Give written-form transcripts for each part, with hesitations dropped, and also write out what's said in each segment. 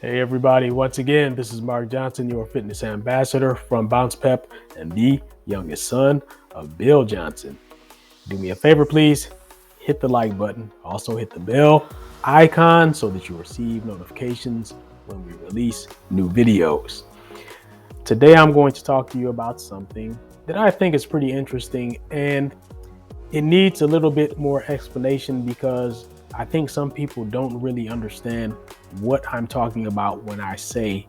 Hey everybody, once again, this is Mark Johnson, your fitness ambassador from Bounce Pep and the youngest son of Bill Johnson. Do me a favor, please, hit the like button. Also hit the bell icon so that you receive notifications when we release new videos. Today, I'm going to talk to you about something that I think is pretty interesting, and it needs a little bit more explanation because I think some people don't really understand what I'm talking about when I say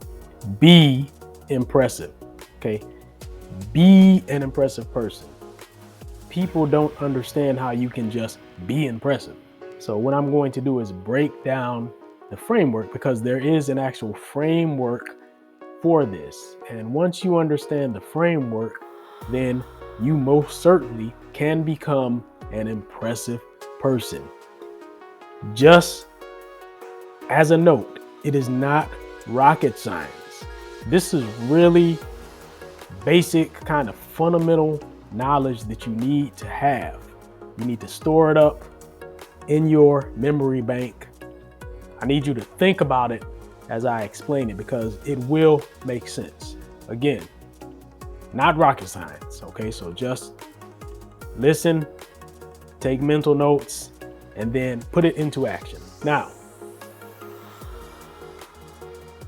be impressive. Okay. Be an impressive person. People don't understand how you can just be impressive. So, what I'm going to do is break down the framework because there is an actual framework for this. And once you understand the framework, then you most certainly can become an impressive person. Just as a note, it is not rocket science. This is really basic, kind of fundamental knowledge that you need to have. You need to store it up in your memory bank. I need you to think about it as I explain it because it will make sense. Again, not rocket science, okay? So just listen, take mental notes, and then put it into action. Now,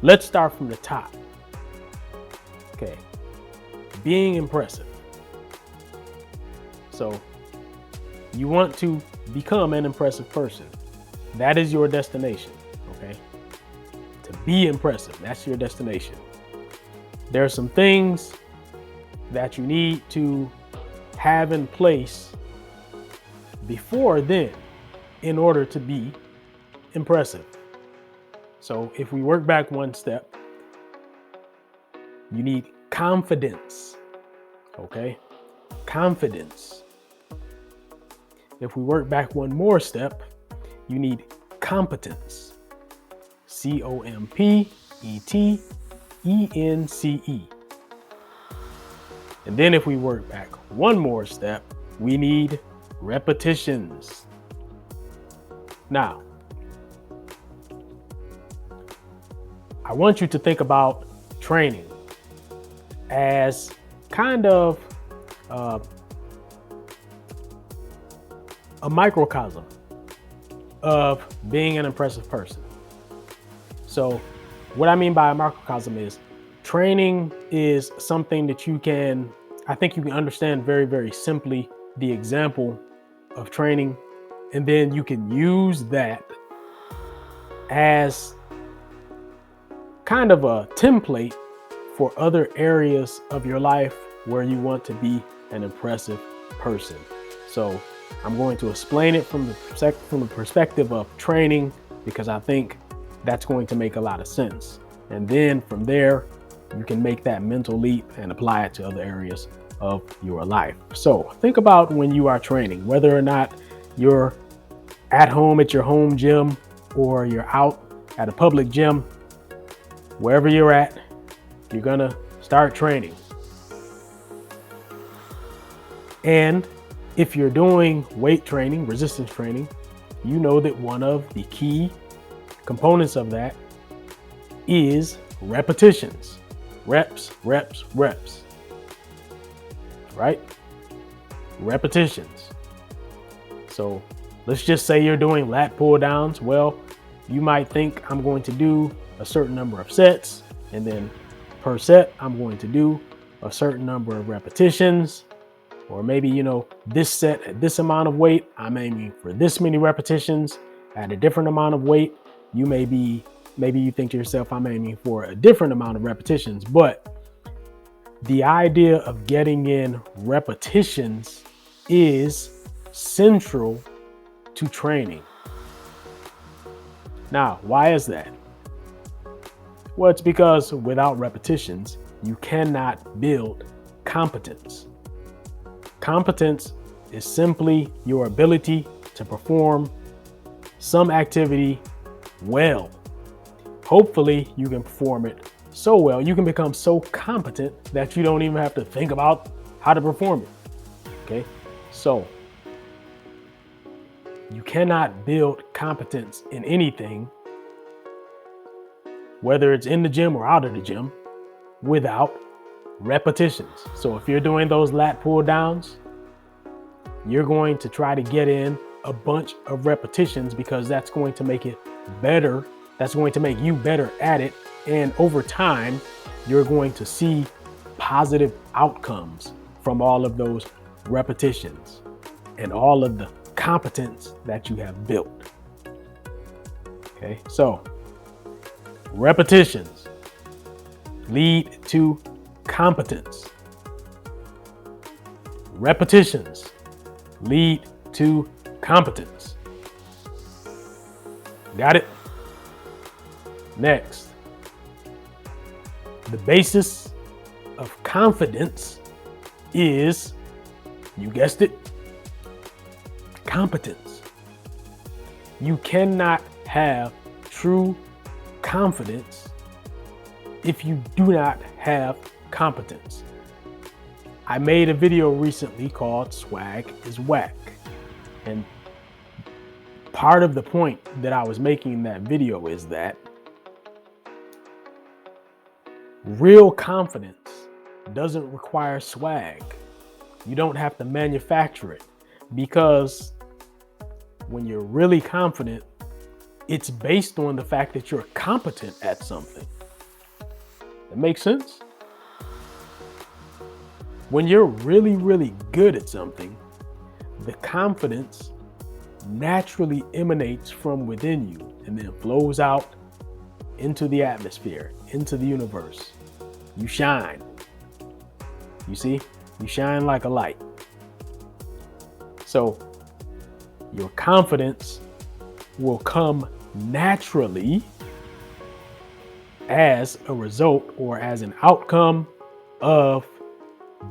let's start from the top. Okay, being impressive. So you want to become an impressive person. That is your destination, okay? To be impressive, that's your destination. There are some things that you need to have in place before then in order to be impressive. So if we work back one step, you need confidence, okay? Confidence. If we work back one more step, you need competence. COMPETENCE. And then if we work back one more step, we need repetitions. Now, I want you to think about training as kind of a microcosm of being an impressive person. So what I mean by a microcosm is training is something that I think you can understand very, very simply the example of training, and then you can use that as kind of a template for other areas of your life where you want to be an impressive person. So I'm going to explain it from the perspective of training because I think that's going to make a lot of sense. And then from there, you can make that mental leap and apply it to other areas of your life. So think about when you are training, whether or not you're at home at your home gym or you're out at a public gym, wherever you're at, you're gonna start training. And if you're doing weight training, resistance training, you know that one of the key components of that is repetitions. Reps, reps, reps. Right? Repetitions. So let's just say you're doing lat pull downs. Well, you might think I'm going to do a certain number of sets, and then per set, I'm going to do a certain number of repetitions. Or maybe, this set at this amount of weight, I'm aiming for this many repetitions at a different amount of weight. Maybe you think to yourself, I'm aiming for a different amount of repetitions, but the idea of getting in repetitions is central to training. Now, why is that? Well, it's because without repetitions, you cannot build competence. Competence is simply your ability to perform some activity well. Hopefully, you can perform it so well, you can become so competent that you don't even have to think about how to perform it. Okay? So, you cannot build competence in anything whether it's in the gym or out of the gym, without repetitions. So if you're doing those lat pull downs, you're going to try to get in a bunch of repetitions because that's going to make it better. That's going to make you better at it. And over time, you're going to see positive outcomes from all of those repetitions and all of the competence that you have built. Okay, so repetitions lead to competence. Repetitions lead to competence. Got it? Next, the basis of confidence is, you guessed it, competence. You cannot have true confidence if you do not have competence. I made a video recently called Swag is Whack. And part of the point that I was making in that video is that real confidence doesn't require swag. You don't have to manufacture it, because when you're really confident, it's based on the fact that you're competent at something. That makes sense? When you're really, really good at something, the confidence naturally emanates from within you and then flows out into the atmosphere, into the universe. You shine. You see? You shine like a light. So your confidence will come naturally as a result or as an outcome of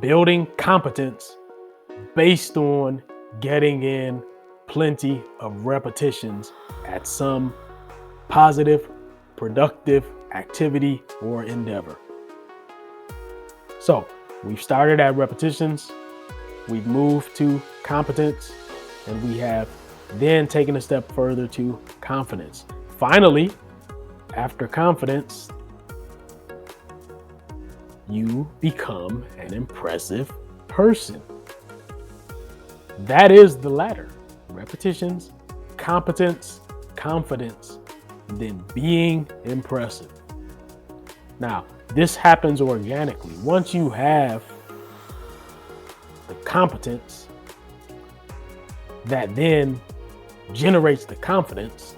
building competence based on getting in plenty of repetitions at some positive, productive activity or endeavor. So we've started at repetitions, we've moved to competence, and we have then taken a step further to confidence. Finally, after confidence, you become an impressive person. That is the ladder. Repetitions, competence, confidence, and then being impressive. Now, this happens organically. Once you have the competence that then generates the confidence,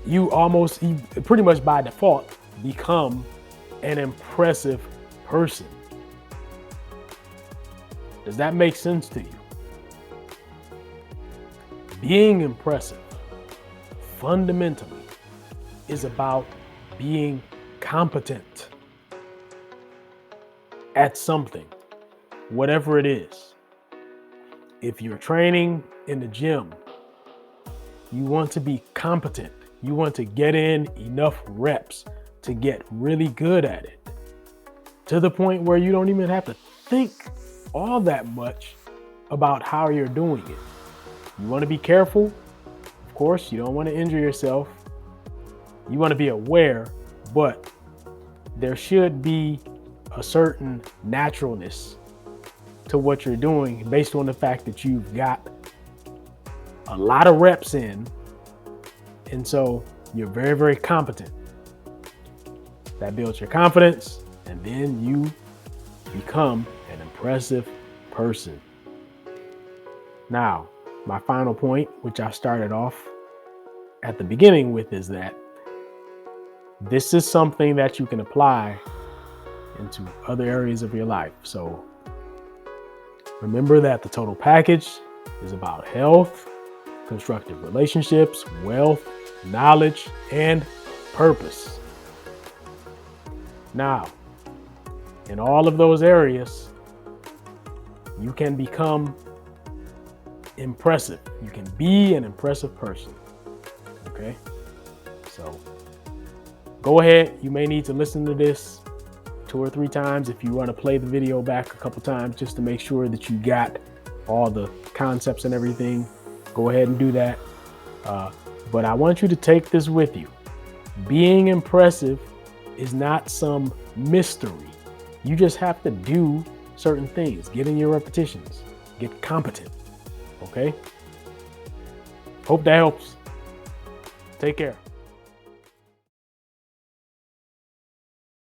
you pretty much by default become an impressive person. Does that make sense to you? Being impressive fundamentally is about being competent at something, whatever it is. If you're training in the gym, you want to be competent. You want to get in enough reps to get really good at it, to the point where you don't even have to think all that much about how you're doing it. You want to be careful. Of course, you don't want to injure yourself. You want to be aware, but there should be a certain naturalness to what you're doing based on the fact that you've got a lot of reps in. And so you're very, very competent. That builds your confidence, and then you become an impressive person. Now, my final point, which I started off at the beginning with, is that this is something that you can apply into other areas of your life. So remember that the total package is about health, constructive relationships, wealth, knowledge, and purpose. Now, in all of those areas, you can become impressive. You can be an impressive person. Okay? So go ahead. You may need to listen to this 2 or 3 times if you want to play the video back a couple times just to make sure that you got all the concepts and everything. Go ahead and do that. But I want you to take this with you. Being impressive is not some mystery. You just have to do certain things, get in your repetitions, get competent. Okay? Hope that helps. Take care.